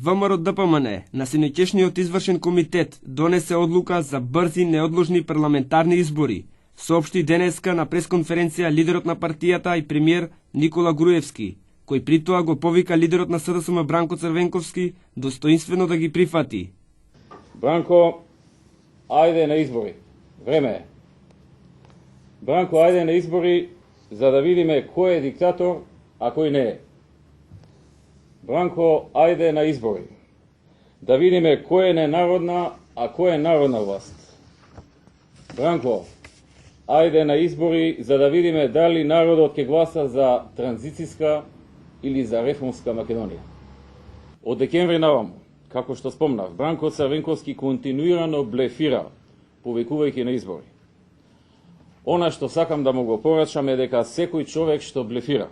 ВМРО-ДПМН на синоќешниот извршен комитет донесе одлука за брзи неодложни парламентарни избори, соопшти денеска на пресконференција лидерот на партијата и премиер Никола Груевски, кој при тоа го повика лидерот на СДСМ Бранко Црвенковски достоинствено да ги прифати. Бранко, ајде на избори. Време е. Бранко, ајде на избори за да видиме кој е диктатор, а кој не е. Бранко, ајде на избори. Да видиме кој е ненародна, а кој е народна власт. Бранко, ајде на избори за да видиме дали народот ќе гласа за транзицијска или за реформска Македонија. Од декември наваму, како што спомнав, Бранко Црвенковски континуирано блефира, повикувајќи на избори. Она што сакам да му го порачам е дека секој човек што блефира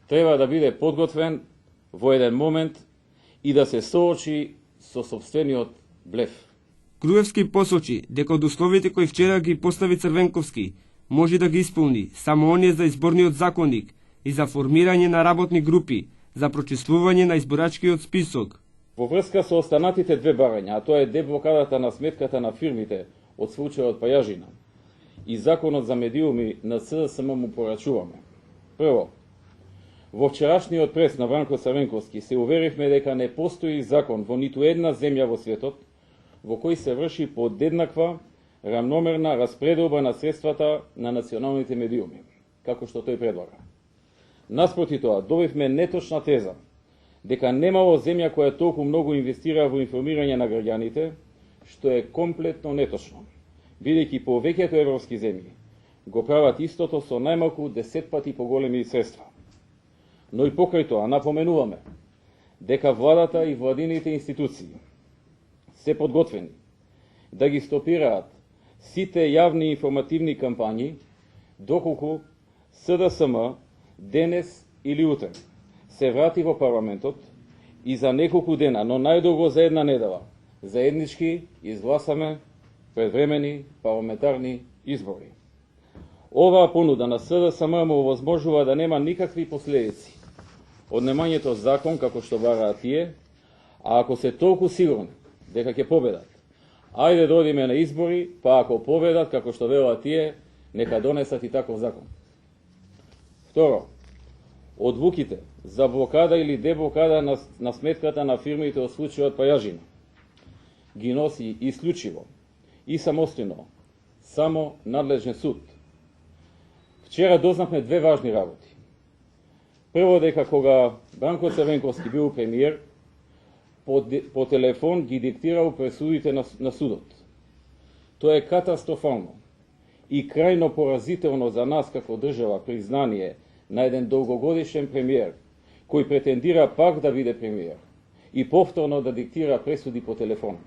треба да биде подготвен во еден момент и да се соочи со сопствениот блеф. Груевски посочи дека од условите кои вчера ги постави Црвенковски може да ги исполни само оние за изборниот законник и за формирање на работни групи за прочиствување на изборачкиот список. Во врска со останатите две барања, а тоа е деблокадата на сметката на фирмите од случајот Пајажина и законот за медиуми на СДСМ му порачуваме. Прво, во вчерашниот прес на Бранко Црвенковски се уверивме дека не постои закон во ниту една земја во светот во кој се врши подеднаква рамномерна распределба на средствата на националните медиуми, како што тој предлага. Наспроти тоа, добивме неточна теза дека немало земја која толку многу инвестира во информирање на граѓаните, што е комплетно неточно, бидејќи повеќето европски земји го прават истото со најмалку 10 пати поголеми средства. Но и покрај тоа напоменуваме дека владата и владините институции се подготвени да ги стопираат сите јавни информативни кампањи доколку СДСМ денес или утре се врати во парламентот и за неколку дена, но најдолго за една недела, заеднички изгласаме предвремени парламентарни избори. Оваа понуда на СДСМ му овозможува да нема никакви последици од немањето закон како што бараат тие, а ако се толку сигурни дека ќе победат, ајде да одиме на избори, па ако победат како што велат тие, нека донесат и таков закон. Второ, одлуките за блокада или деблокада на сметката на фирмите од случајот Пајажина ги носи исклучиво и самостојно само надлежен суд. Вчера дознавме две важни работи. Прво, дека кога Бранко Црвенковски бил премиер, по телефон ги диктирал пресудите на судот. Тоа е катастрофално и крајно поразително за нас како држава признание на еден долгогодишен премиер, кој претендира пак да биде премиер и повторно да диктира пресуди по телефон.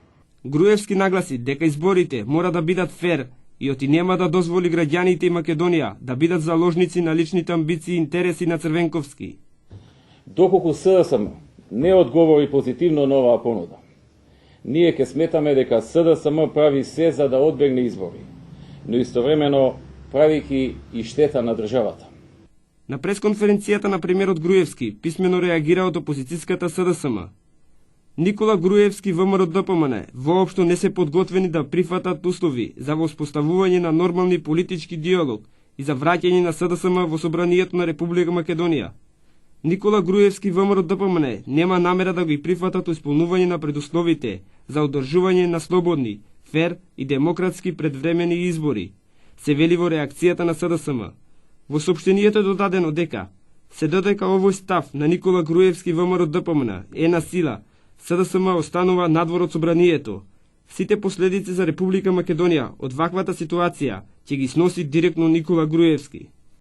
Груевски нагласи дека изборите мора да бидат фер и оти нема да дозволи граѓаните и Македонија да бидат заложници на личните амбиции и интереси на Црвенковски. Доколку СДСМ не одговори позитивно на оваа понуда, ние ќе сметаме дека СДСМ прави се за да одбегне избори, но истовремено правики и штета на државата. На пресконференцијата на премиерот Груевски писмено реагира од опозицијската СДСМ. Никола Груевски ВМРО-ДПМН воопшто не се подготвени да прифатат услови за воспоставување на нормални политички диалог и за враќање на СДСМ во собранието на Република Македонија. Никола Груевски ВМРО-ДПМН нема намера да ги прифатат исполнување на предусловите за одржување на слободни, фер и демократски предвремени избори, се вели во реакцијата на СДСМ. Во соопштението е додадено дека се додека овој став на Никола Груевски ВМРО-ДПМН е на сила, СДСМ останува надвор од собранието. Сите последици за Република Македонија од ваквата ситуација ќе ги сноси директно Никола Груевски.